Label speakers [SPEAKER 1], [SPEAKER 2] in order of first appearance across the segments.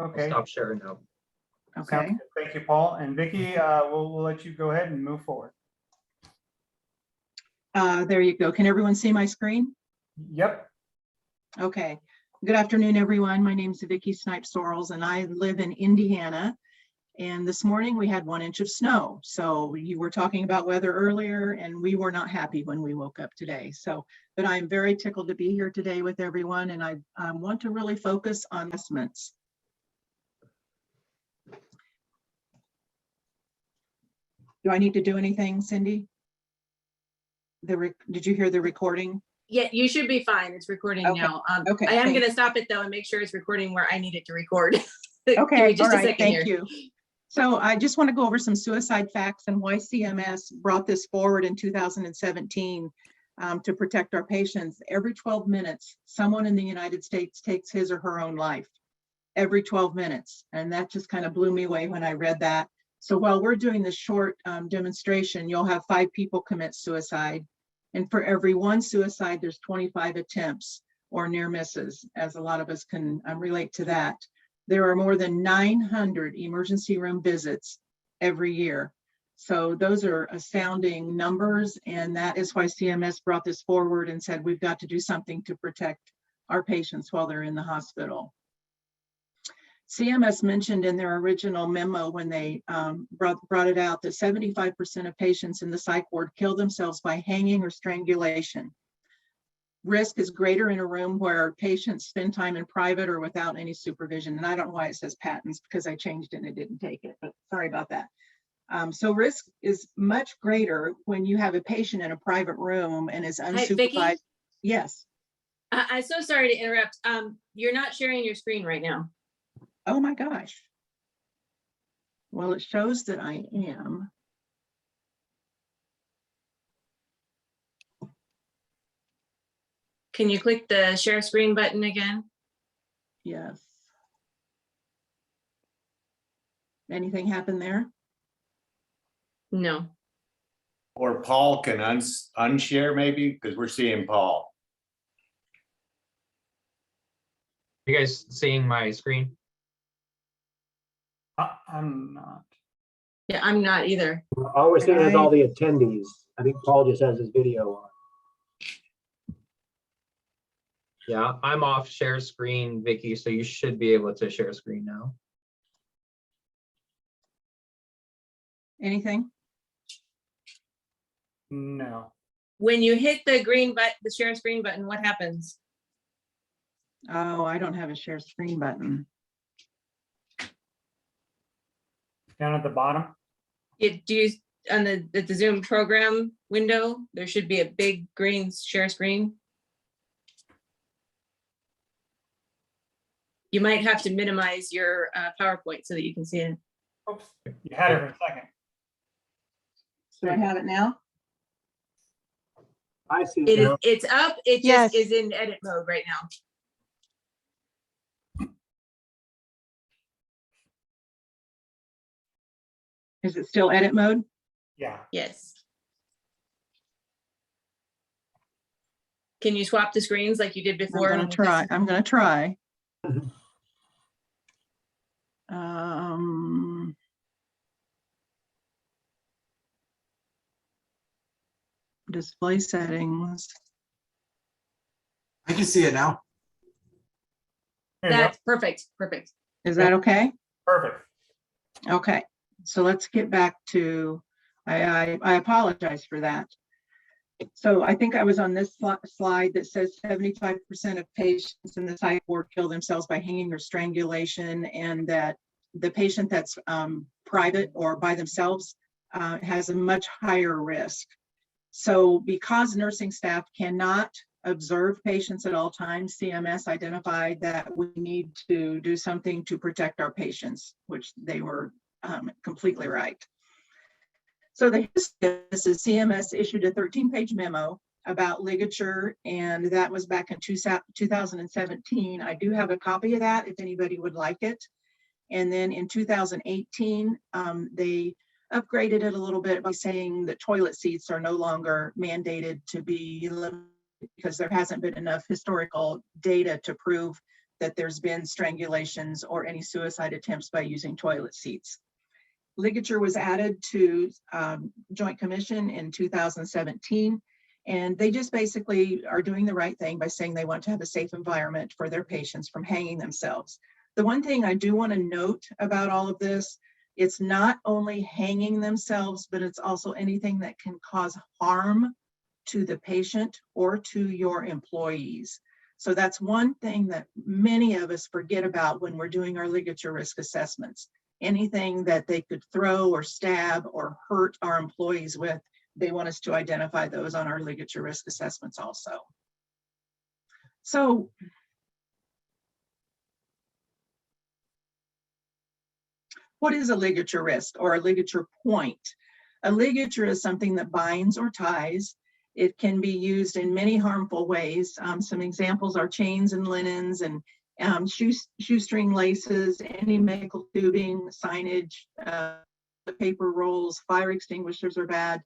[SPEAKER 1] Okay.
[SPEAKER 2] Stop sharing now.
[SPEAKER 3] Okay.
[SPEAKER 1] Sounds good. Thank you, Paul. And Vicki, we'll let you go ahead and move forward.
[SPEAKER 3] There you go. Can everyone see my screen?
[SPEAKER 1] Yep.
[SPEAKER 3] Okay. Good afternoon, everyone. My name is Vicki Snipes-Sorrells, and I live in Indiana. And this morning we had 1 inch of snow. So you were talking about weather earlier, and we were not happy when we woke up today. But I'm very tickled to be here today with everyone, and I want to really focus on investments. Do I need to do anything, Cindy? Did you hear the recording?
[SPEAKER 4] Yeah, you should be fine. It's recording
[SPEAKER 3] Okay.
[SPEAKER 4] now.
[SPEAKER 3] Okay,
[SPEAKER 4] I am
[SPEAKER 3] thanks.
[SPEAKER 4] going to stop it though and make sure it's recording where I need it to record.
[SPEAKER 3] Okay,
[SPEAKER 4] Give me just
[SPEAKER 3] all
[SPEAKER 4] a
[SPEAKER 3] right,
[SPEAKER 4] second
[SPEAKER 3] thank
[SPEAKER 4] here.
[SPEAKER 3] you. So I just want to go over some suicide facts and why CMS brought this forward in 2017 to protect our patients. Every 12 minutes, someone in the United States takes his or her own life. Every 12 minutes. And that just kind of blew me away when I read that. So while we're doing this short demonstration, you'll have 5 people commit suicide. And for every 1 suicide, there's 25 attempts or near misses, as a lot of us can relate to that. There are more than 900 emergency room visits every year. So those are astounding numbers. And that is why CMS brought this forward and said, we've got to do something to protect our patients while they're in the hospital. CMS mentioned in their original memo when they brought it out that 75% of patients in the psych ward kill themselves by hanging or strangulation. Risk is greater in a room where patients spend time in private or without any supervision. And I don't know why it says patents, because I changed it and it didn't take it, but sorry about that. So risk is much greater when you have a patient in a private room and is unsupervised.
[SPEAKER 4] Vicki?
[SPEAKER 3] Yes.
[SPEAKER 4] I'm so sorry to interrupt. You're not sharing your screen right now.
[SPEAKER 3] Oh my gosh. Well, it shows that I am.
[SPEAKER 4] Can you click the share screen button again?
[SPEAKER 3] Yes. Anything happen there?
[SPEAKER 4] No.
[SPEAKER 5] Or Paul can unshare maybe, because we're seeing Paul.
[SPEAKER 2] You guys seeing my screen?
[SPEAKER 1] I'm not.
[SPEAKER 4] Yeah, I'm not either.
[SPEAKER 6] All we're seeing is all the attendees. I think Paul just has his video on.
[SPEAKER 2] Yeah, I'm off share screen, Vicki, so you should be able to share screen now.
[SPEAKER 3] Anything?
[SPEAKER 1] No.
[SPEAKER 4] When you hit the green button, the share screen button, what happens?
[SPEAKER 3] Oh, I don't have a share screen button.
[SPEAKER 1] Down at the bottom.
[SPEAKER 4] Do you on the Zoom program window? There should be a big green share screen. You might have to minimize your PowerPoint so that you can see it.
[SPEAKER 1] Oops. You had it for a second.
[SPEAKER 3] Do I have it now?
[SPEAKER 6] I see it now.
[SPEAKER 4] It's up. It
[SPEAKER 3] Yes.
[SPEAKER 4] just is in edit mode right now.
[SPEAKER 3] Is it still edit mode?
[SPEAKER 1] Yeah.
[SPEAKER 4] Yes. Can you swap the screens like you did before?
[SPEAKER 3] I'm gonna try. I'm gonna try. Display settings.
[SPEAKER 7] I can see it now.
[SPEAKER 1] There you go.
[SPEAKER 4] That's perfect. Perfect.
[SPEAKER 3] Is that okay?
[SPEAKER 1] Perfect.
[SPEAKER 3] Okay, so let's get back to, I apologize for that. So I think I was on this slide that says 75% of patients in the psych ward kill themselves by hanging or strangulation, and that the patient that's private or by themselves has a much higher risk. So because nursing staff cannot observe patients at all times, CMS identified that we need to do something to protect our patients, which they were completely right. So the history of this is CMS issued a 13-page memo about ligature, and that was back in 2017. I do have a copy of that if anybody would like it. And then in 2018, they upgraded it a little bit by saying that toilet seats are no longer mandated to be limited because there hasn't been enough historical data to prove that there's been strangulations or any suicide attempts by using toilet seats. Ligature was added to Joint Commission in 2017, and they just basically are doing the right thing by saying they want to have a safe environment for their patients from hanging themselves. The one thing I do want to note about all of this, it's not only hanging themselves, but it's also anything that can cause harm to the patient or to your employees. So that's one thing that many of us forget about when we're doing our ligature risk assessments. Anything that they could throw or stab or hurt our employees with, they want us to identify those on our ligature risk assessments also. So what is a ligature risk or a ligature point? A ligature is something that binds or ties. It can be used in many harmful ways. Some examples are chains and linens and shoestring laces, any medical tubing, signage, paper rolls, fire extinguishers are bad.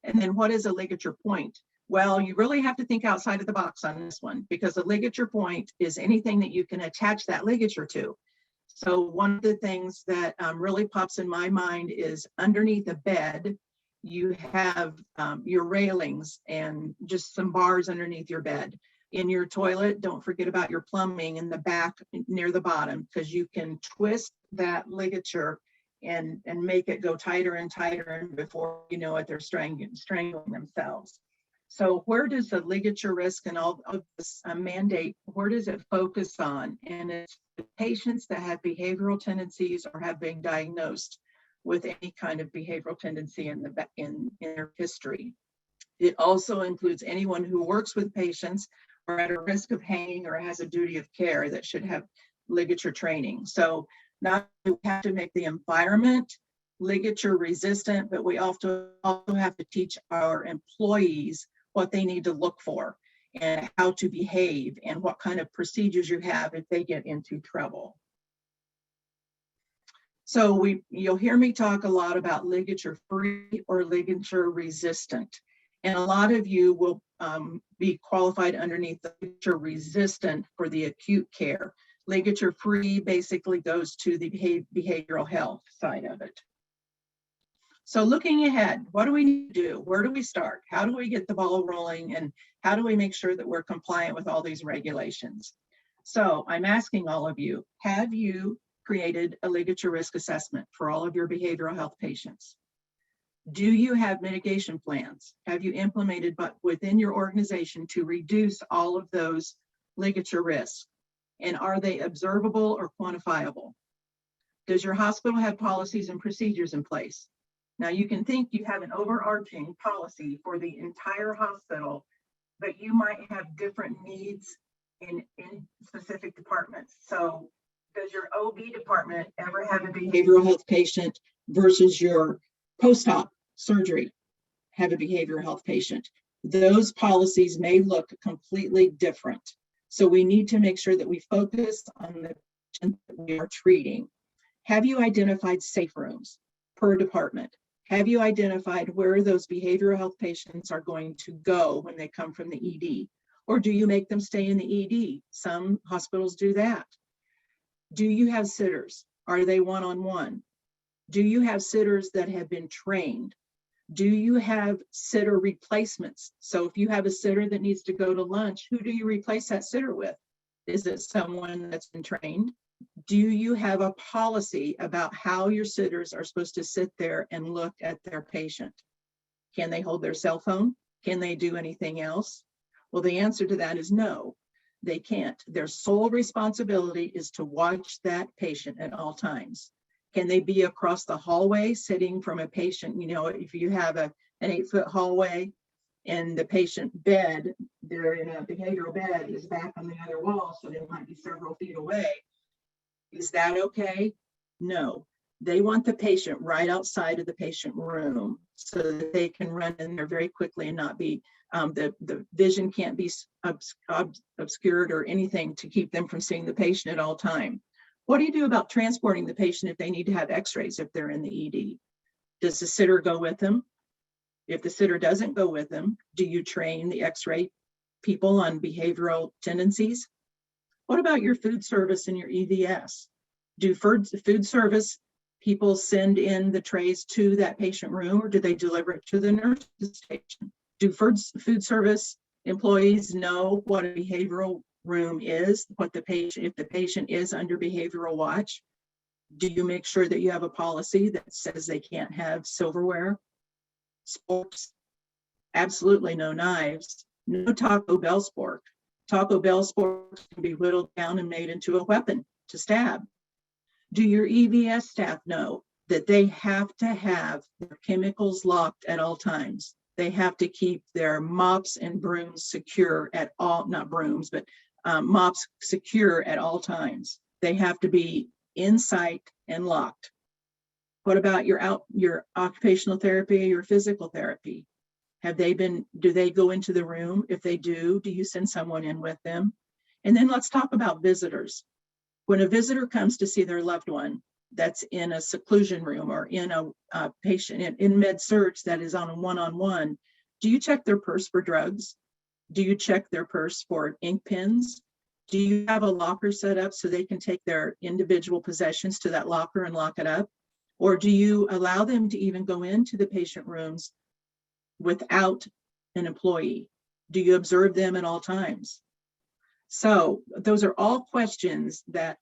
[SPEAKER 3] And then what is a ligature point? Well, you really have to think outside of the box on this one, because a ligature point is anything that you can attach that ligature to. So one of the things that really pops in my mind is underneath a bed, you have your railings and just some bars underneath your bed. In your toilet, don't forget about your plumbing in the back near the bottom, because you can twist that ligature and make it go tighter and tighter, and before you know it, they're strangling themselves. So where does the ligature risk and all of this mandate, where does it focus on? And it's the patients that have behavioral tendencies or have been diagnosed with any kind of behavioral tendency in their history. It also includes anyone who works with patients or at a risk of hanging or has a duty of care that should have ligature training. So not only do we have to make the environment ligature resistant, but we also have to teach our employees what they need to look for and how to behave and what kind of procedures you have if they get into trouble. So you'll hear me talk a lot about ligature free or ligature resistant. And a lot of you will be qualified underneath the ligature resistant for the acute care. Ligature free basically goes to the behavioral health side of it. So looking ahead, what do we need to do? Where do we start? How do we get the ball rolling? And how do we make sure that we're compliant with all these regulations? So I'm asking all of you, have you created a ligature risk assessment for all of your behavioral health patients? Do you have mitigation plans? Have you implemented but within your organization to reduce all of those ligature risks? And are they observable or quantifiable? Does your hospital have policies and procedures in place? Now you can think you have an overarching policy for the entire hospital, but you might have different needs in specific departments. So does your OB department ever have a behavioral health patient versus your post-op surgery have a behavioral health patient? Those policies may look completely different. So we need to make sure that we focus on the patient that we are treating. Have you identified safe rooms per department? Have you identified where those behavioral health patients are going to go when they come from the ED? Or do you make them stay in the ED? Some hospitals do that. Do you have sitters? Are they one-on-one? Do you have sitters that have been trained? Do you have sitter replacements? So if you have a sitter that needs to go to lunch, who do you replace that sitter with? Is it someone that's been trained? Do you have a policy about how your sitters are supposed to sit there and look at their patient? Can they hold their cell phone? Can they do anything else? Well, the answer to that is no, they can't. Their sole responsibility is to watch that patient at all times. Can they be across the hallway sitting from a patient? You know, if you have an 8-foot hallway and the patient bed, they're in a behavioral bed, is back on the other wall, so they might be several feet away. Is that okay? No. They want the patient right outside of the patient room so that they can run in there very quickly and not be, the vision can't be obscured or anything to keep them from seeing the patient at all time. What do you do about transporting the patient if they need to have x-rays if they're in the ED? Does the sitter go with them? If the sitter doesn't go with them, do you train the x-ray people on behavioral tendencies? What about your food service and your EVS? Do food service people send in the trays to that patient room, or do they deliver it to the nurse station? Do food service employees know what a behavioral room is, what the patient, if the patient is under behavioral watch? Do you make sure that you have a policy that says they can't have silverware, sporks, absolutely no knives, no Taco Bell spork. Taco Bell sporks can be whittled down and made into a weapon to stab. Do your EVS staff know that they have to have their chemicals locked at all times? They have to keep their mops and brooms secure at all, not brooms, but mops secure at all times. They have to be in sight and locked. What about your occupational therapy or your physical therapy? Do they go into the room? If they do you send someone in with them? And then let's talk about visitors. When a visitor comes to see their loved one that's in a seclusion room or in a patient in med surg that is on a one-on-one, do you check their purse for drugs? Do you check their purse for ink pens? Do you have a locker set up so they can take their individual possessions to that locker and lock it up? Or do you allow them to even go into the patient rooms without an employee? Do you observe them at all times? So those are all questions that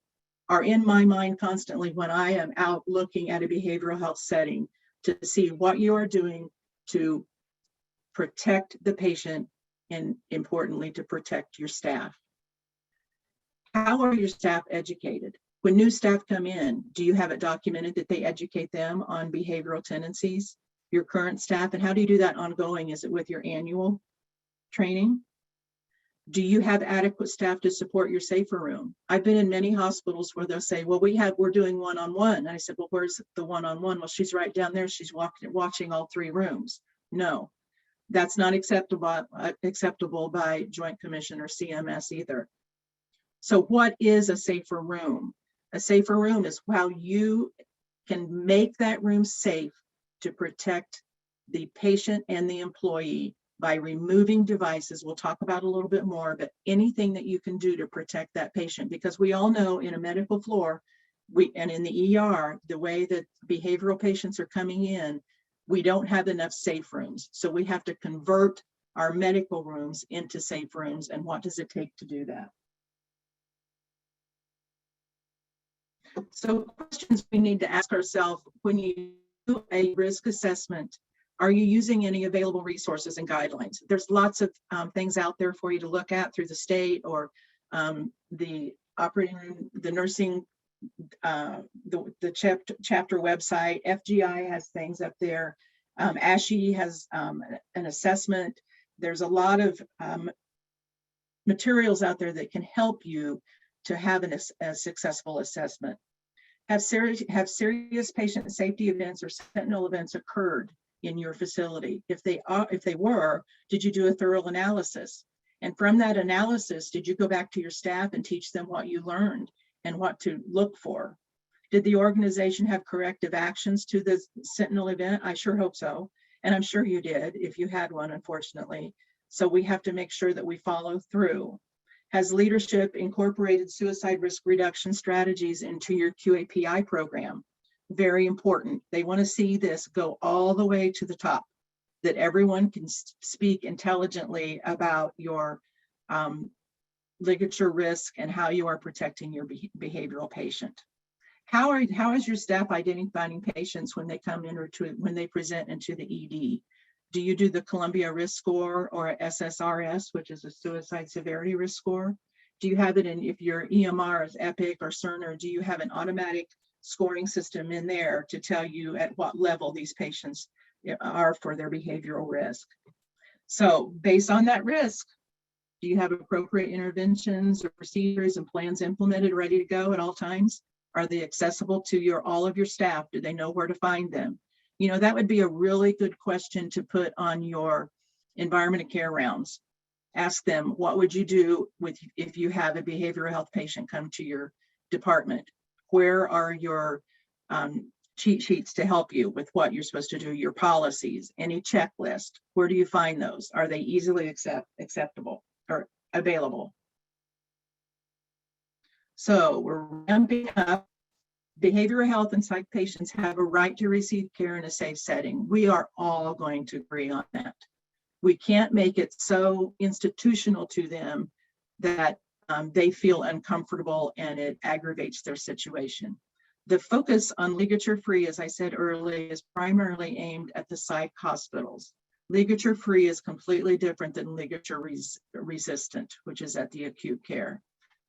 [SPEAKER 3] are in my mind constantly when I am out looking at a behavioral health setting to see what you are doing to protect the patient and, importantly, to protect your staff. How are your staff educated? When new staff come in, do you have it documented that they educate them on behavioral tendencies, your current staff? And how do you do that ongoing? Is it with your annual training? Do you have adequate staff to support your safer room? I've been in many hospitals where they'll say, well, we're doing one-on-one. And I said, well, where's the one-on-one? Well, she's right down there. She's watching all three rooms. No, that's not acceptable by Joint Commission or CMS either. So what is a safer room? A safer room is how you can make that room safe to protect the patient and the employee by removing devices. We'll talk about a little bit more, but anything that you can do to protect that patient, because we all know in a medical floor, and in the ER, the way that behavioral patients are coming in, we don't have enough safe rooms. So we have to convert our medical rooms into safe rooms. And what does it take to do that? So questions we need to ask ourselves when you do a risk assessment: are you using any available resources and guidelines? There's lots of things out there for you to look at through the state or the operating room, the nursing, the chapter website. FGI has things up there. ASHE has an assessment. There's a lot of materials out there that can help you to have a successful assessment. Have serious patient safety events or sentinel events occurred in your facility? If they were, did you do a thorough analysis? And from that analysis, did you go back to your staff and teach them what you learned and what to look for? Did the organization have corrective actions to the sentinel event? I sure hope so. And I'm sure you did if you had one, unfortunately. So we have to make sure that we follow through. Has leadership incorporated suicide risk reduction strategies into your QAPI program? Very important. They want to see this go all the way to the top, that everyone can speak intelligently about your ligature risk and how you are protecting your behavioral patient. How is your staff identifying patients when they come in or when they present into the ED? Do you do the Columbia Risk Score or SSRS, which is a suicide severity risk score? Do you have it in, if your EMR is Epic or Cerner, do you have an automatic scoring system in there to tell you at what level these patients are for their behavioral risk? So based on that risk, do you have appropriate interventions or procedures and plans implemented, ready to go at all times? Are they accessible to all of your staff? Do they know where to find them? You know, that would be a really good question to put on your environment of care rounds. Ask them, what would you do if you have a behavioral health patient come to your department? Where are your cheat sheets to help you with what you're supposed to do, your policies, any checklist? Where do you find those? Are they easily acceptable or available? So we're ramping up. Behavioral health and psych patients have a right to receive care in a safe setting. We are all going to agree on that. We can't make it so institutional to them that they feel uncomfortable and it aggravates their situation. The focus on ligature free, as I said earlier, is primarily aimed at the psych hospitals. Ligature free is completely different than ligature resistant, which is at the acute care.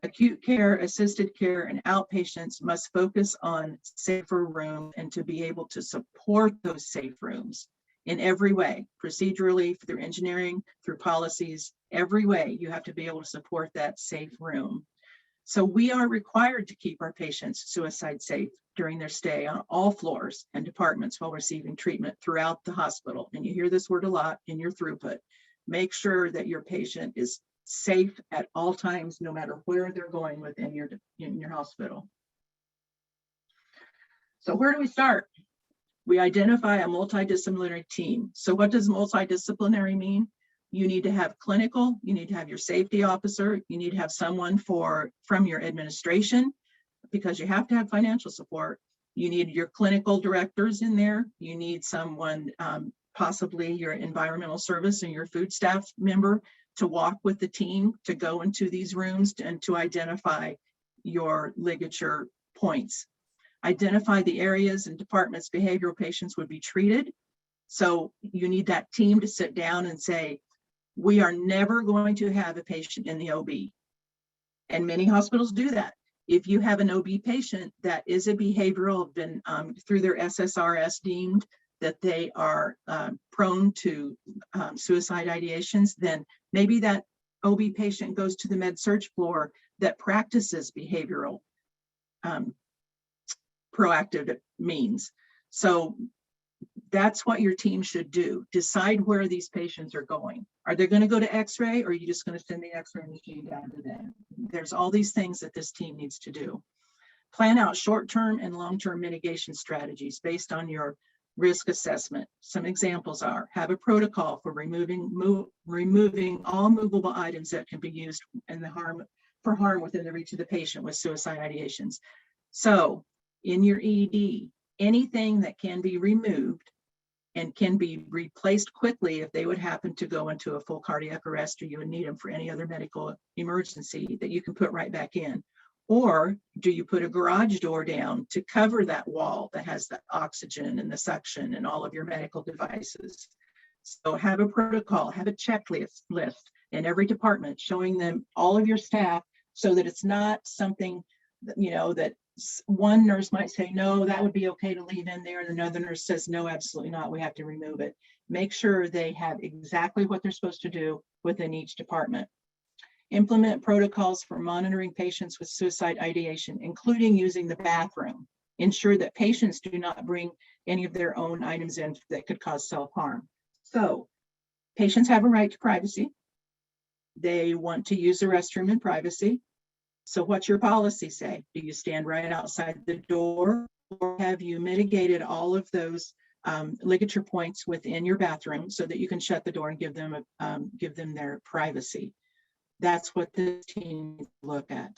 [SPEAKER 3] Acute care, assisted care, and outpatients must focus on safer rooms and to be able to support those safe rooms in every way, procedurally, through engineering, through policies, every way you have to be able to support that safe room. So we are required to keep our patients suicide safe during their stay on all floors and departments while receiving treatment throughout the hospital. And you hear this word a lot in your throughput. Make sure that your patient is safe at all times, no matter where they're going within your hospital. So where do we start? We identify a multidisciplinary team. So what does multidisciplinary mean? You need to have clinical, you need to have your safety officer, you need to have someone from your administration, because you have to have financial support. You need your clinical directors in there. You need someone, possibly your environmental service and your food staff member, to walk with the team, to go into these rooms and to identify your ligature points. Identify the areas and departments behavioral patients would be treated. So you need that team to sit down and say, we are never going to have a patient in the OB. And many hospitals do that. If you have an OB patient that is a behavioral, been through their SSRS deemed that they are prone to suicide ideations, then maybe that OB patient goes to the med-surg floor that practices behavioral proactive means. So that's what your team should do. Decide where these patients are going. Are they going to go to X-ray, or are you just going to send the X-ray machine down to them? There's all these things that this team needs to do. Plan out short-term and long-term mitigation strategies based on your risk assessment. Some examples are: have a protocol for removing all movable items that can be used in the harm within the reach of the patient with suicide ideations. So in your ED, anything that can be removed and can be replaced quickly if they would happen to go into a full cardiac arrest, or you would need them for any other medical emergency, that you can put right back in. Or do you put a garage door down to cover that wall that has the oxygen and the suction and all of your medical devices? So have a protocol, have a checklist list in every department showing them all of your staff, so that it's not something that, that one nurse might say, no, that would be okay to leave in there, and another nurse says, no, absolutely not, we have to remove it. Make sure they have exactly what they're supposed to do within each department. Implement protocols for monitoring patients with suicide ideation, including using the bathroom. Ensure that patients do not bring any of their own items in that could cause self-harm. So patients have a right to privacy. They want to use the restroom in privacy. So what's your policy say? Do you stand right outside the door, or have you mitigated all of those ligature points within your bathroom so that you can shut the door and give them their privacy? That's what this team needs to look at.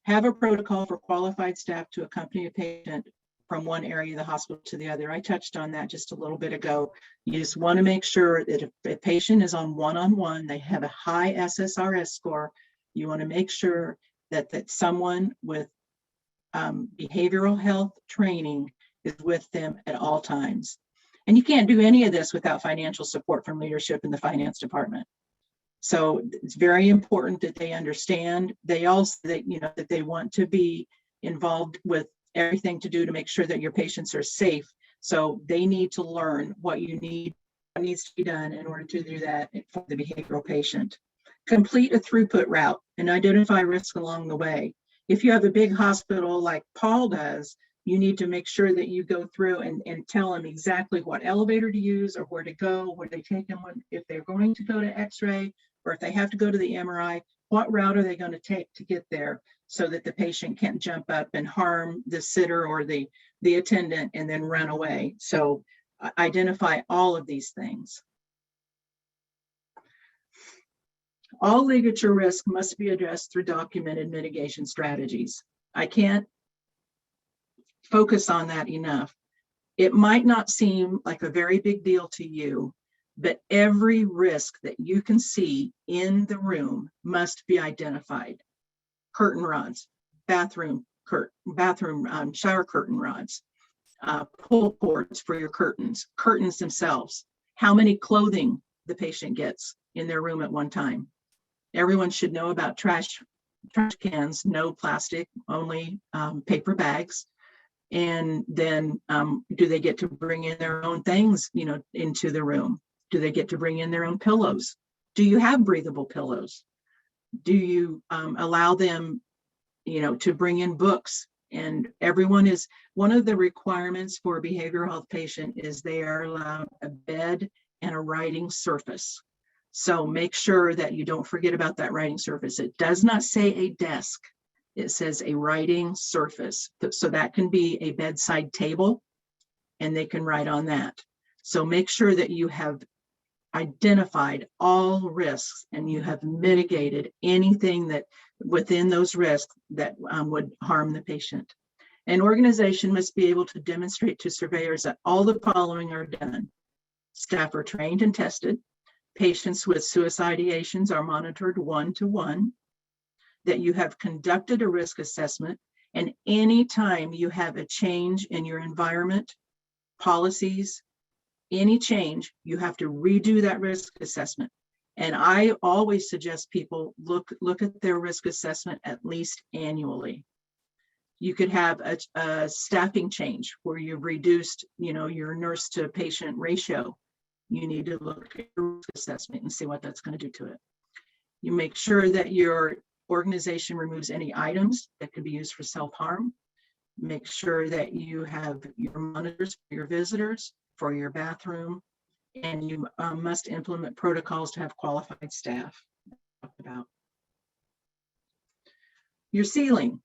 [SPEAKER 3] Have a protocol for qualified staff to accompany a patient from one area of the hospital to the other. I touched on that just a little bit ago. You just want to make sure that if a patient is on one-on-one, they have a high SSRS score. You want to make sure that someone with behavioral health training is with them at all times. And you can't do any of this without financial support from leadership in the finance department. So it's very important that they understand. They also, that they want to be involved with everything to do to make sure that your patients are safe. So they need to learn what needs to be done in order to do that for the behavioral patient. Complete a throughput route and identify risks along the way. If you have a big hospital like Paul does, you need to make sure that you go through and tell them exactly what elevator to use, or where to go, where they take them, if they're going to go to X-ray, or if they have to go to the MRI, what route are they going to take to get there, so that the patient can't jump up and harm the sitter or the attendant and then run away. So identify all of these things. All ligature risk must be addressed through documented mitigation strategies. I can't focus on that enough. It might not seem like a very big deal to you, but every risk that you can see in the room must be identified. Curtain rods, shower curtain rods, pull cords for your curtains, curtains themselves, how many clothing the patient gets in their room at one time. Everyone should know about trash cans, no plastic, only paper bags. And then do they get to bring in their own things, into the room? Do they get to bring in their own pillows? Do you have breathable pillows? Do you allow them, to bring in books? And one of the requirements for a behavioral health patient is they are allowed a bed and a writing surface. So make sure that you don't forget about that writing surface. It does not say a desk. It says a writing surface. So that can be a bedside table and they can write on that. So make sure that you have identified all risks and you have mitigated anything that within those risks that would harm the patient. An organization must be able to demonstrate to surveyors that all the following are done. Staff are trained and tested. Patients with suicide ideations are monitored one-to-one. That you have conducted a risk assessment, and anytime you have a change in your environment, policies, any change, you have to redo that risk assessment. And I always suggest people look at their risk assessment at least annually. You could have a staffing change where you've reduced, your nurse to patient ratio. You need to look at your risk assessment and see what that's going to do to it. You make sure that your organization removes any items that could be used for self-harm. Make sure that you have your monitors for your visitors, for your bathroom, and you must implement protocols to have qualified staff. About your ceiling.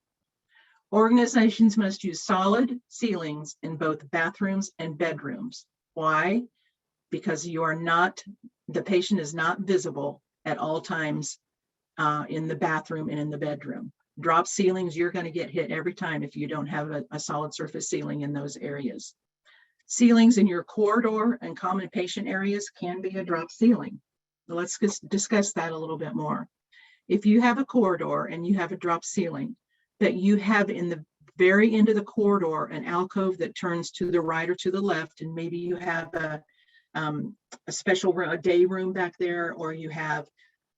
[SPEAKER 3] Organizations must use solid ceilings in both bathrooms and bedrooms. Why? Because the patient is not visible at all times in the bathroom and in the bedroom. Drop ceilings, you're going to get hit every time if you don't have a solid surface ceiling in those areas. Ceilings in your corridor and common patient areas can be a drop ceiling. Let's discuss that a little bit more. If you have a corridor and you have a drop ceiling, but you have in the very end of the corridor an alcove that turns to the right or to the left, and maybe you have a special room, a day room back there, or you have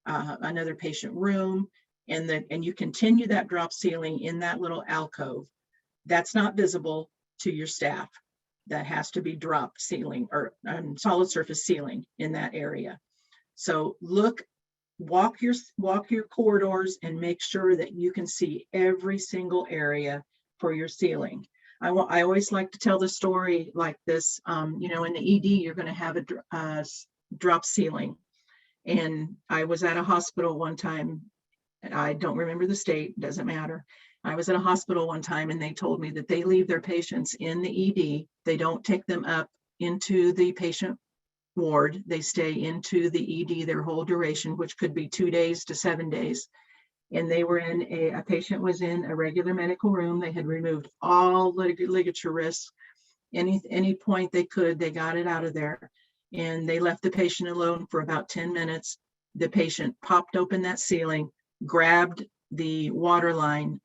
[SPEAKER 3] another patient room, and you continue that drop ceiling in that little alcove, that's not visible to your staff. That has to be drop ceiling or solid surface ceiling in that area. So walk your corridors and make sure that you can see every single area for your ceiling. I always like to tell the story like this. In the ED, you're going to have a drop ceiling. And I was at a hospital one time, and I don't remember the state, doesn't matter. I was at a hospital one time and they told me that they leave their patients in the ED. They don't take them up into the patient ward. They stay into the ED their whole duration, which could be 2 days to 7 days. And they were a patient was in a regular medical room. They had removed all ligature risks. Any point they could, they got it out of there. And they left the patient alone for about 10 minutes. The patient popped open that ceiling, grabbed the water line,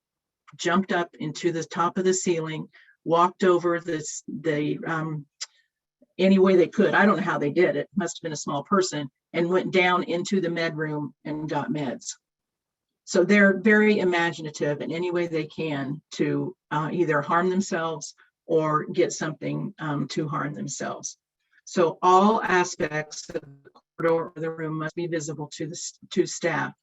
[SPEAKER 3] jumped up into the top of the ceiling, walked over any way they could. I don't know how they did it. Must have been a small person, and went down into the med room and got meds. So they're very imaginative in any way they can to either harm themselves or get something to harm themselves. So all aspects of the corridor or the room must be visible to staff,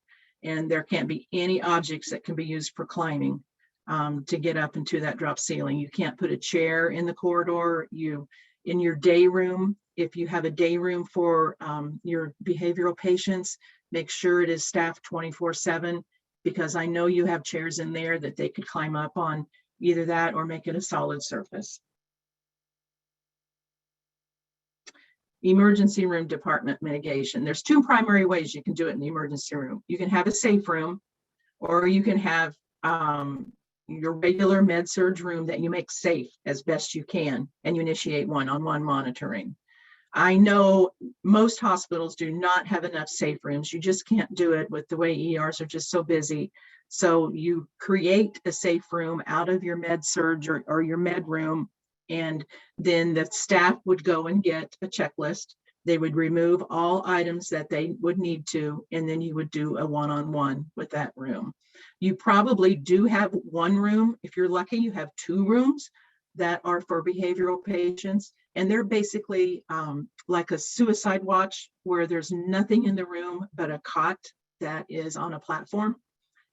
[SPEAKER 3] and there can't be any objects that can be used for climbing to get up into that drop ceiling. You can't put a chair in the corridor. In your day room, if you have a day room for your behavioral patients, make sure it is staffed 24/7, because I know you have chairs in there that they could climb up on, either that or make it a solid surface. emergency room department mitigation. There's two primary ways you can do it in the emergency room. You can have a safe room, or you can have your regular med surg room that you make safe as best you can, and you initiate one-on-one monitoring. I know most hospitals do not have enough safe rooms. You just can't do it with the way ERs are just so busy. So you create a safe room out of your med surg or your med room, and then the staff would go and get a checklist. They would remove all items that they would need to, and then you would do a one-on-one with that room. You probably do have one room. If you're lucky, you have two rooms that are for behavioral patients, and they're basically like a suicide watch, where there's nothing in the room but a cot that is on a platform.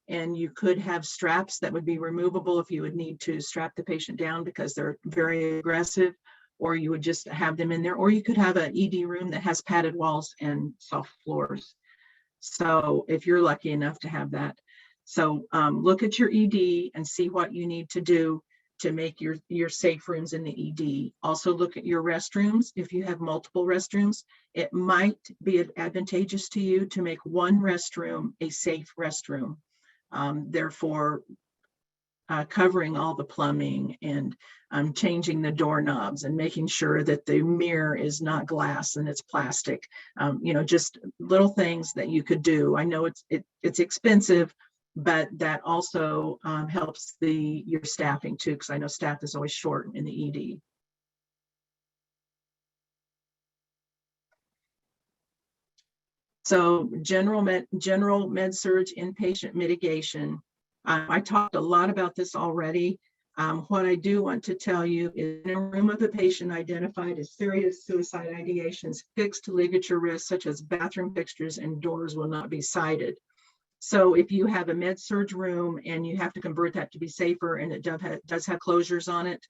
[SPEAKER 3] And you could have straps that would be removable if you would need to strap the patient down because they're very aggressive, or you would just have them in there, or you could have an ED room that has padded walls and soft floors. So if you're lucky enough to have that. So look at your ED and see what you need to do to make your safe rooms in the ED. Also look at your restrooms. If you have multiple restrooms, it might be advantageous to you to make one restroom a safe restroom. Therefore, covering all the plumbing and changing the doorknobs and making sure that the mirror is not glass and it's plastic. Just little things that you could do. I know it's expensive, but that also helps your staffing too, because I know staff is always short in the ED. So general med surg inpatient mitigation. I talked a lot about this already. What I do want to tell you is, in a room of a patient identified as serious suicide ideations, fixed ligature risks such as bathroom fixtures and doors will not be cited. So if you have a med surg room and you have to convert that to be safer, and it does have closures on it,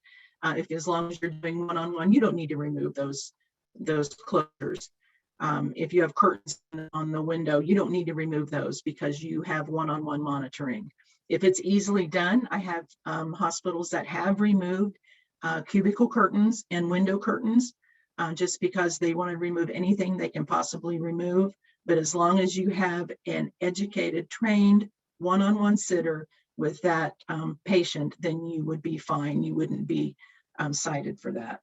[SPEAKER 3] as long as you're doing one-on-one, you don't need to remove those closures. If you have curtains on the window, you don't need to remove those because you have one-on-one monitoring. If it's easily done, I have hospitals that have removed cubicle curtains and window curtains just because they want to remove anything they can possibly remove. But as long as you have an educated, trained one-on-one sitter with that patient, then you would be fine. You wouldn't be cited for that.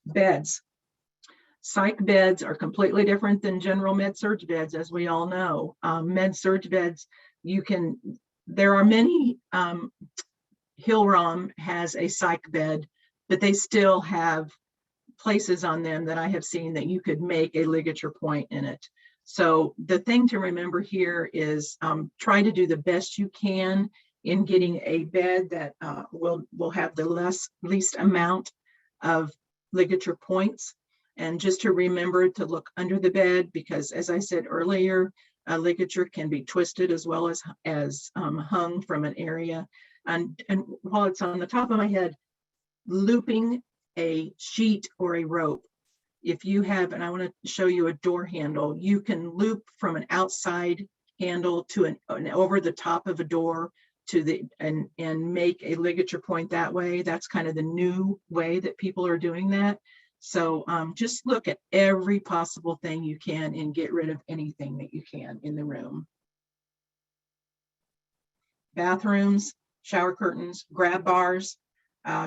[SPEAKER 3] Beds. Psych beds are completely different than general med surg beds, as we all know. Med surg beds, there are many, Hillrom has a psych bed, but they still have places on them that I have seen that you could make a ligature point in it. So the thing to remember here is try to do the best you can in getting a bed that will have the least amount of ligature points. And just to remember to look under the bed, because as I said earlier, a ligature can be twisted as well as hung from an area. And while it's on the top of my head, looping a sheet or a rope. If you have, and I want to show you a door handle, you can loop from an outside handle to an over the top of a door and make a ligature point that way. That's kind of the new way that people are doing that. So just look at every possible thing you can and get rid of anything that you can in the room. Bathrooms, shower curtains, grab bars.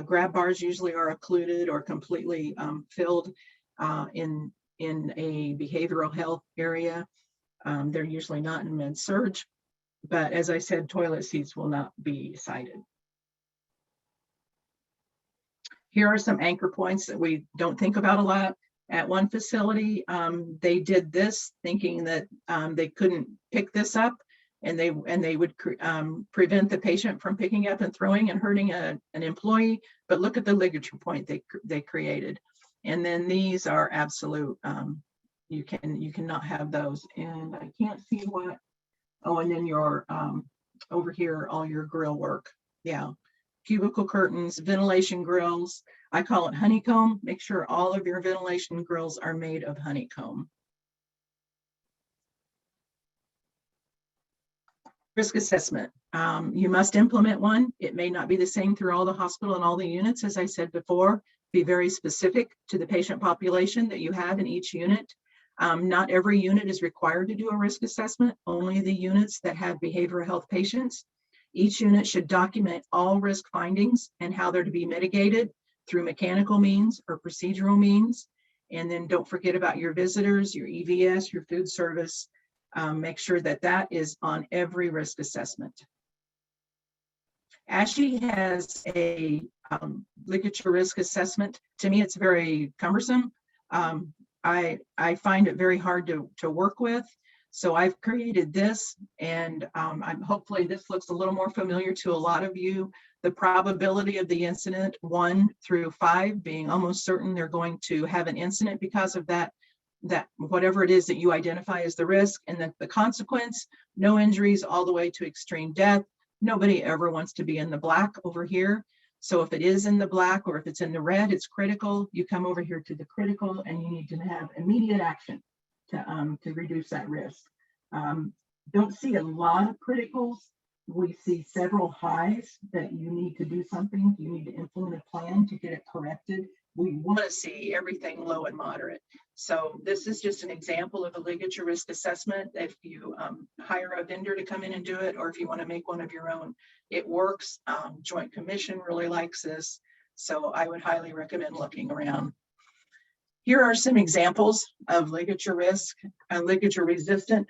[SPEAKER 3] Grab bars usually are occluded or completely filled in a behavioral health area. They're usually not in med surg, but as I said, toilet seats will not be cited. Here are some anchor points that we don't think about a lot. At one facility, they did this thinking that they couldn't pick this up, and they would prevent the patient from picking up and throwing and hurting an employee. But look at the ligature point they created. And then these are absolute, you cannot have those. And I can't see what, oh, and then your, over here, all your grill work. Yeah, cubicle curtains, ventilation grills. I call it honeycomb. Make sure all of your ventilation grills are made of honeycomb. Risk assessment. You must implement one. It may not be the same through all the hospital and all the units. As I said before, be very specific to the patient population that you have in each unit. Not every unit is required to do a risk assessment, only the units that have behavioral health patients. Each unit should document all risk findings and how they're to be mitigated through mechanical means or procedural means. And then don't forget about your visitors, your EVS, your food service. Make sure that that is on every risk assessment. ASHI has a ligature risk assessment. To me, it's very cumbersome. I find it very hard to work with. So I've created this, and I'm hopefully this looks a little more familiar to a lot of you. The probability of the incident 1 through 5 being almost certain they're going to have an incident because of that whatever it is that you identify as the risk, and then the consequence, no injuries all the way to extreme death. Nobody ever wants to be in the black over here. So if it is in the black or if it's in the red, it's critical. You come over here to the critical and you need to have immediate action to reduce that risk. Don't see a lot of criticals. We see several highs that you need to do something. You need to implement a plan to get it corrected. We want to see everything low and moderate. So this is just an example of a ligature risk assessment. If you hire a vendor to come in and do it, or if you want to make one of your own, it works. Joint Commission really likes this. So I would highly recommend looking around. Here are some examples of ligature risk, ligature resistant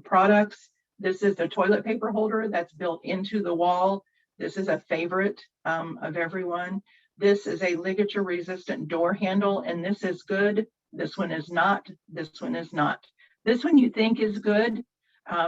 [SPEAKER 3] products. This is the toilet paper holder that's built into the wall. This is a favorite of everyone. This is a ligature resistant door handle, and this is good. This one is not. This one is not. This one you think is good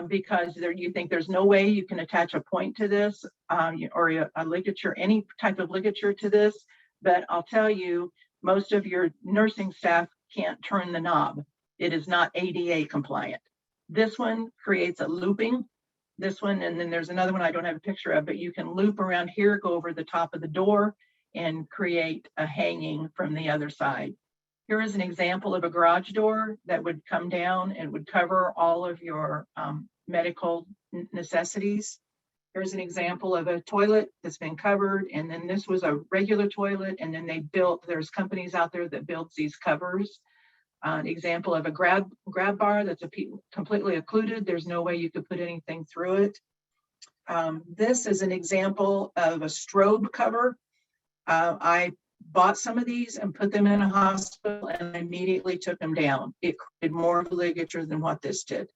[SPEAKER 3] because you think there's no way you can attach a point to this or a ligature, any type of ligature to this. But I'll tell you, most of your nursing staff can't turn the knob. It is not ADA compliant. This one creates a looping. This one, and then there's another one I don't have a picture of, but you can loop around here, go over the top of the door, and create a hanging from the other side. Here is an example of a garage door that would come down and would cover all of your medical necessities. Here's an example of a toilet that's been covered, and then this was a regular toilet, and then there's companies out there that builds these covers. An example of a grab bar that's completely occluded. There's no way you could put anything through it. This is an example of a strobe cover. I bought some of these and put them in a hospital and immediately took them down. It created more ligature than what this did.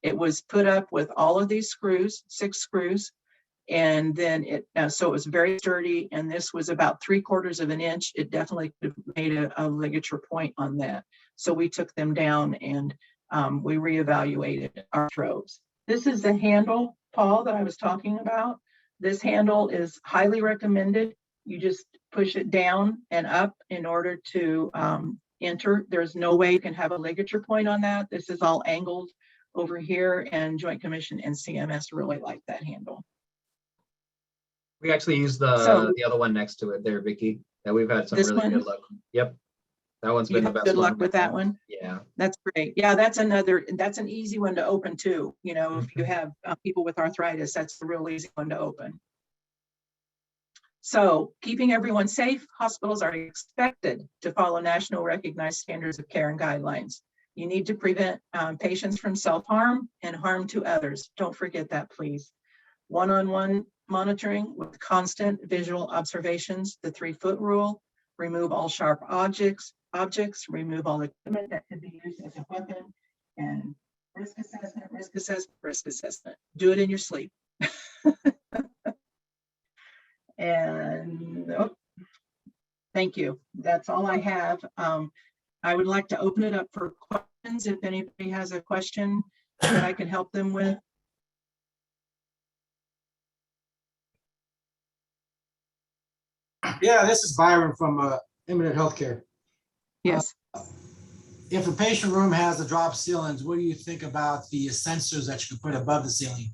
[SPEAKER 3] It was put up with all of these screws, 6 screws, and then so it was very sturdy, and this was about 3/4 of an inch. It definitely could have made a ligature point on that. So we took them down and we reevaluated our strobes. This is the handle, Paul, that I was talking about. This handle is highly recommended. You just push it down and up in order to enter. There's no way you can have a ligature point on that. This is all angled over here, and Joint Commission and CMS really like that handle.
[SPEAKER 2] We actually use the other one next to it there, Vicki. That we've had some really good luck. Yep. That one's been the best.
[SPEAKER 3] Good luck with that one.
[SPEAKER 2] Yeah.
[SPEAKER 3] That's great. Yeah, that's an easy one to open too. You know, if you have people with arthritis, that's a real easy one to open. So keeping everyone safe, hospitals are expected to follow national recognized standards of care and guidelines. You need to prevent patients from self-harm and harm to others. Don't forget that, please. One-on-one monitoring with constant visual observations, the 3-foot rule, remove all sharp objects, remove all equipment that could be used as a weapon, and risk assessment, risk assessment, risk assessment. Do it in your sleep. And thank you. That's all I have. I would like to open it up for questions if anybody has a question that I can help them with.
[SPEAKER 7] Yeah, this is Byron from Imminent Healthcare.
[SPEAKER 3] Yes.
[SPEAKER 7] If a patient room has a drop ceilings, what do you think about the sensors that you can put above the ceiling?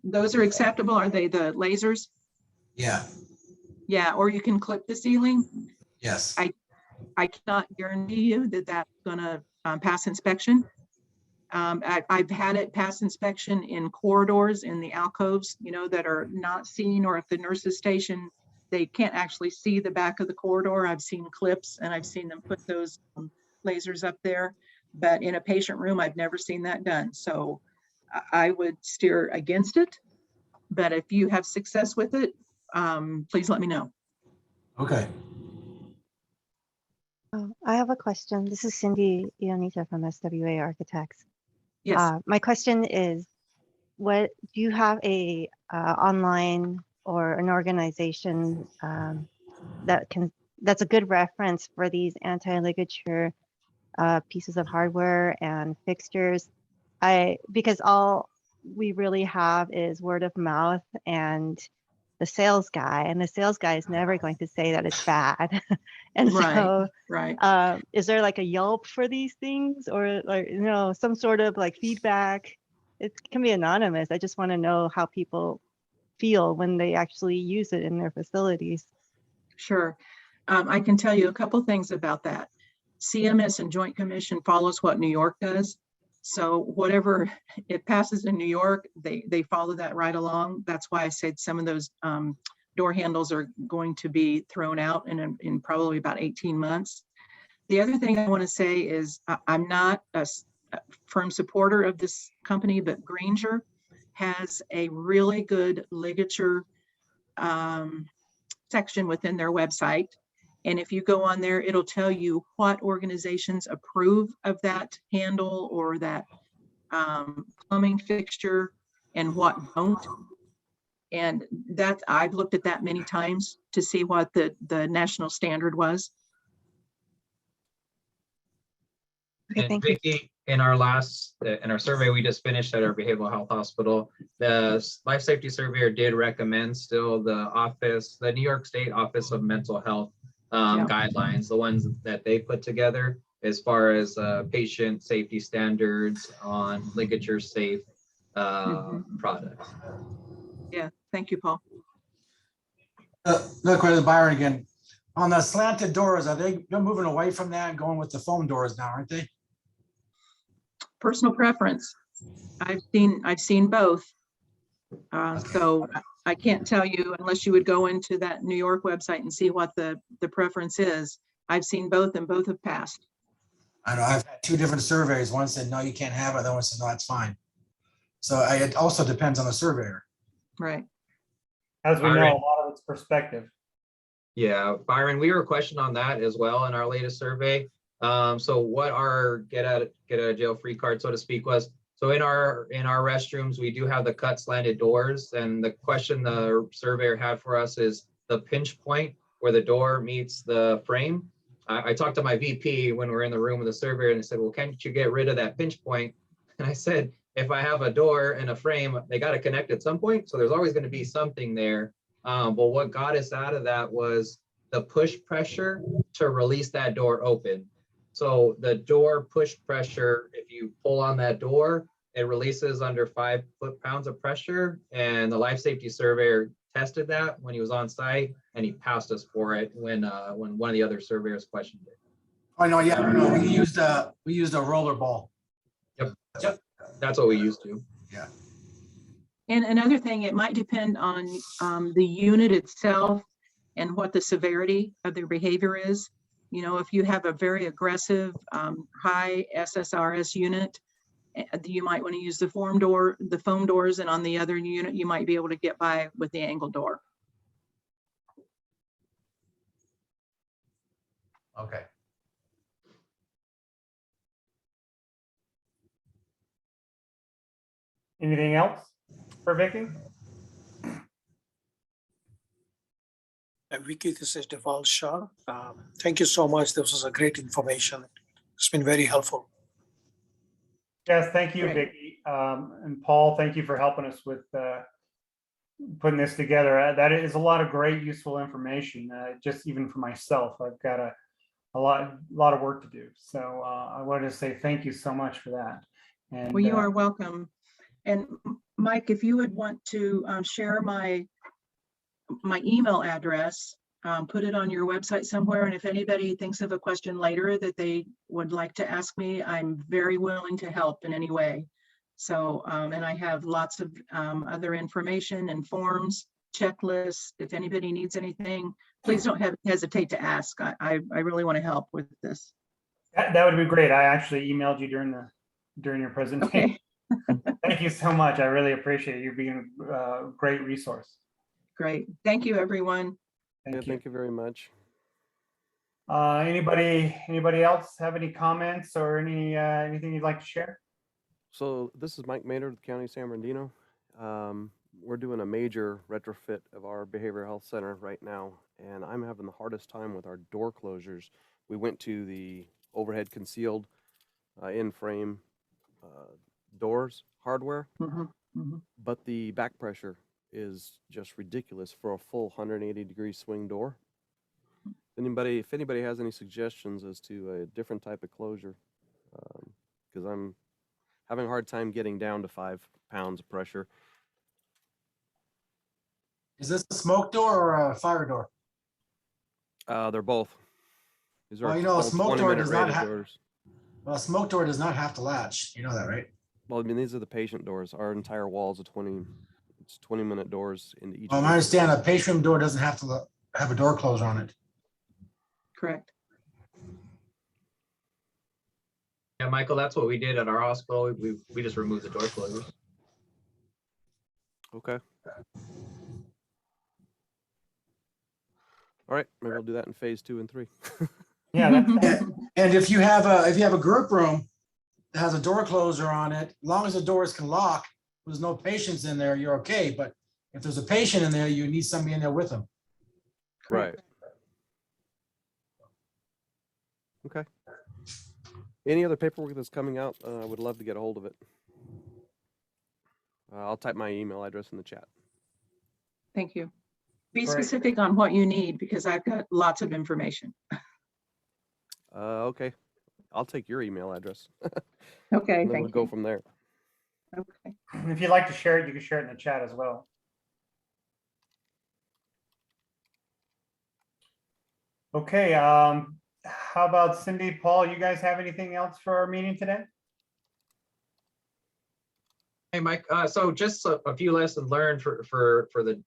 [SPEAKER 3] Those are acceptable. Are they the lasers?
[SPEAKER 7] Yeah.
[SPEAKER 3] Yeah, or you can clip the ceiling.
[SPEAKER 7] Yes.
[SPEAKER 3] I cannot guarantee you that that's going to pass inspection. I've had it pass inspection in corridors, in the alcoves, that are not seen, or if the nurses station, they can't actually see the back of the corridor. I've seen clips and I've seen them put those lasers up there. But in a patient room, I've never seen that done. So I would steer against it. But if you have success with it, please let me know.
[SPEAKER 7] Okay.
[SPEAKER 8] I have a question. This is Cindy Ionita from SWA Architects.
[SPEAKER 3] Yes.
[SPEAKER 8] My question is, what do you have a online or an organization that's a good reference for these anti-ligature pieces of hardware and fixtures? Because all we really have is word of mouth and the sales guy, and the sales guy is never going to say that it's bad. And so
[SPEAKER 3] Right.
[SPEAKER 8] is there like a Yelp for these things, or like, some sort of like feedback? It can be anonymous. I just want to know how people feel when they actually use it in their facilities.
[SPEAKER 3] Sure. I can tell you a couple things about that. CMS and Joint Commission follows what New York does. So whatever it passes in New York, they follow that right along. That's why I said some of those door handles are going to be thrown out in probably about 18 months. The other thing I want to say is I'm not a firm supporter of this company, but Granger has a really good ligature section within their website. And if you go on there, it'll tell you what organizations approve of that handle or that plumbing fixture and what don't. And that I've looked at that many times to see what the national standard was.
[SPEAKER 8] Okay,
[SPEAKER 2] And
[SPEAKER 8] thank you.
[SPEAKER 2] Vicki, in our survey we just finished at our behavioral health hospital, the life safety surveyor did recommend still the New York State Office of Mental Health guidelines, the ones that they put together as far as patient safety standards on ligature safe products.
[SPEAKER 3] Yeah, thank you, Paul.
[SPEAKER 7] Another question, Byron again. On the slanted doors, they're moving away from that and going with the foam doors now, aren't they?
[SPEAKER 3] Personal preference. I've seen both. So I can't tell you unless you would go into that New York website and see what the preference is. I've seen both and both have passed.
[SPEAKER 7] I know I've had two different surveys. One said, no, you can't have it. The other one said, no, that's fine. So it also depends on the surveyor.
[SPEAKER 3] Right.
[SPEAKER 1] As we know,
[SPEAKER 2] Byron.
[SPEAKER 1] a lot of it's perspective.
[SPEAKER 2] Yeah, Byron, we were questioned on that as well in our latest survey. So what our get out of jail free card, so to speak, was, so in our restrooms, we do have the cut slanted doors, and the question the surveyor had for us is the pinch point where the door meets the frame. I talked to my VP when we were in the room with the surveyor, and I said, well, can't you get rid of that pinch point? And I said, if I have a door and a frame, they got to connect at some point. So there's always going to be something there. But what got us out of that was the push pressure to release that door open. So the door push pressure, if you pull on that door, it releases under 5 foot-pounds of pressure. And the life safety surveyor tested that when he was on site, and he passed us for it when one of the other surveyors questioned it.
[SPEAKER 7] I know, yeah, no, we used a roller ball.
[SPEAKER 2] Yep, that's what we used to.
[SPEAKER 7] Yeah.
[SPEAKER 3] And another thing, it might depend on the unit itself and what the severity of their behavior is. If you have a very aggressive, high SSRS unit, you might want to use the foam doors, and on the other unit, you might be able to get by with the angle door.
[SPEAKER 7] Okay.
[SPEAKER 1] Anything else for Vicki?
[SPEAKER 9] Vicky, this is Deval Shah. Thank you so much. This was a great information. It's been very helpful.
[SPEAKER 1] Yes, thank you,
[SPEAKER 3] Great.
[SPEAKER 1] Vicki. And Paul, thank you for helping us with putting this together. That is a lot of great, useful information. Just even for myself, I've got a lot of work to do. So I wanted to say thank you so much for that. And
[SPEAKER 3] Well, you are welcome. And Mike, if you would want to share my email address, put it on your website somewhere. And if anybody thinks of a question later that they would like to ask me, I'm very willing to help in any way. So, and I have lots of other information and forms, checklists. If anybody needs anything, please don't hesitate to ask. I really want to help with this.
[SPEAKER 1] That would be great. I actually emailed you during your presentation.
[SPEAKER 3] Okay,
[SPEAKER 1] Thank you so much. I really appreciate you being a great resource.
[SPEAKER 3] great. Thank you, everyone.
[SPEAKER 1] Thank you.
[SPEAKER 10] Thank you very much.
[SPEAKER 1] Anybody else have any comments or anything you'd like to share?
[SPEAKER 10] So this is Mike Maynard with the County of San Bernardino. We're doing a major retrofit of our behavioral health center right now, and I'm having the hardest time with our door closures. We went to the overhead concealed in-frame doors hardware,
[SPEAKER 3] Mhm, mhm.
[SPEAKER 10] but the back pressure is just ridiculous for a full 180-degree swing door. If anybody has any suggestions as to a different type of closure, because I'm having a hard time getting down to 5 pounds of pressure.
[SPEAKER 7] Is this a smoke door or a fire door?
[SPEAKER 10] They're both. These are
[SPEAKER 7] Well, you know, a
[SPEAKER 10] both
[SPEAKER 7] smoke door
[SPEAKER 10] 20-minute
[SPEAKER 7] does not
[SPEAKER 10] rated
[SPEAKER 7] have-
[SPEAKER 10] doors.
[SPEAKER 7] Well, a smoke door does not have to latch. You know that, right?
[SPEAKER 10] Well, I mean, these are the patient doors. Our entire wall's it's 20-minute doors into each.
[SPEAKER 7] I
[SPEAKER 10] patient.
[SPEAKER 7] understand a patient room door doesn't have to have a door closer on it.
[SPEAKER 3] Correct.
[SPEAKER 2] Yeah, Michael, that's what we did at our hospital. We just removed the door closers.
[SPEAKER 10] Okay. All right, maybe I'll do that in phase 2 and 3.
[SPEAKER 1] Yeah, that's,
[SPEAKER 7] And if you have a group room that has a door closer on it, as long as the doors can lock, there's no patients in there, you're okay. But if there's a patient in there, you need somebody in there with them.
[SPEAKER 10] Right. Okay. Any other paperwork that's coming out, I would love to get a hold of it. I'll type my email address in the chat.
[SPEAKER 3] Thank you. Be
[SPEAKER 1] Great.
[SPEAKER 3] specific on what you need because I've got lots of information.
[SPEAKER 10] Okay. I'll take your email address.
[SPEAKER 3] Okay,
[SPEAKER 10] And then we'll
[SPEAKER 3] thank
[SPEAKER 10] go
[SPEAKER 3] you.
[SPEAKER 10] from there.
[SPEAKER 3] Okay.
[SPEAKER 1] if you'd like to share it, you can share it in the chat as well. Okay, how about Cindy, Paul, you guys have anything else for our meeting today?
[SPEAKER 2] Hey, Mike, so just a few lessons learned for the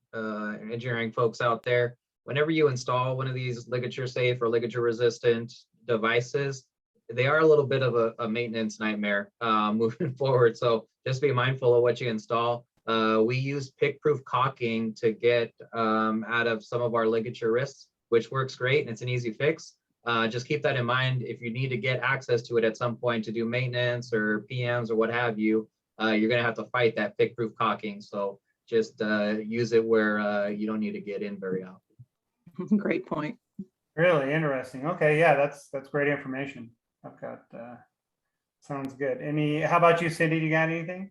[SPEAKER 2] engineering folks out there. Whenever you install one of these ligature safe or ligature resistant devices, they are a little bit of a maintenance nightmare moving forward. So just be mindful of what you install. We use pick-proof caulking to get out of some of our ligature risks, which works great and it's an easy fix. Just keep that in mind. If you need to get access to it at some point to do maintenance or PMs or what have you, you're going to have to fight that pick-proof caulking. So just use it where you don't need to get in very often.
[SPEAKER 3] Great point.
[SPEAKER 1] Really interesting. Okay, yeah, that's great information. I've got, sounds good. How about you, Cindy? You got anything?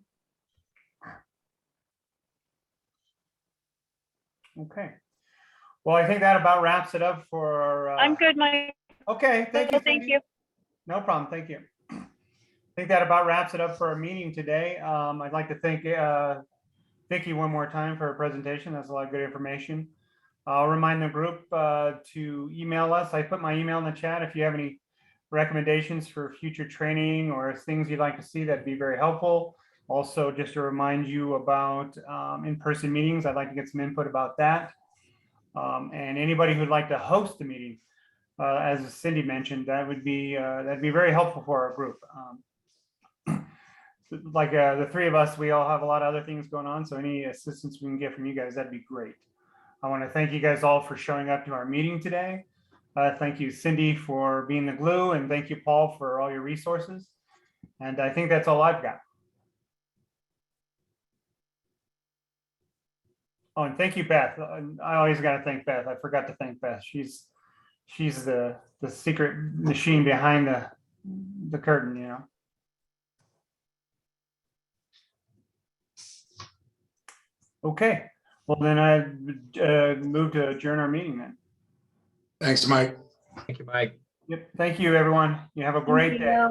[SPEAKER 1] Okay. Well, I think that about wraps it up for our.
[SPEAKER 11] I'm good, Mike.
[SPEAKER 1] Okay, thank you.
[SPEAKER 11] Thank
[SPEAKER 1] Cindy.
[SPEAKER 11] you.
[SPEAKER 1] No problem. Thank you. I think that about wraps it up for our meeting today. I'd like to thank Vicki one more time for her presentation. That's a lot of good information. I'll remind the group to email us. I put my email in the chat. If you have any recommendations for future training or things you'd like to see, that'd be very helpful. Also, just to remind you about in-person meetings, I'd like to get some input about that. And anybody who'd like to host a meeting, as Cindy mentioned, that'd be very helpful for our group. Like the three of us, we all have a lot of other things going on. So any assistance we can get from you guys, that'd be great. I want to thank you guys all for showing up to our meeting today. Thank you, Cindy, for being the glue, and thank you, Paul, for all your resources. And I think that's all I've got. Oh, and thank you, Beth. I always got to thank Beth. I forgot to thank Beth. She's the secret machine behind the curtain, you know. Okay. Well, then I move to adjourn our meeting then.
[SPEAKER 5] Thanks, Mike.
[SPEAKER 2] Thank you, Mike.
[SPEAKER 1] Yep. Thank you, everyone. You have a great day.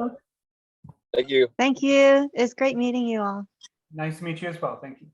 [SPEAKER 11] Thank you.
[SPEAKER 8] Thank you. It's great meeting you all.
[SPEAKER 1] Nice to meet you as well. Thank you.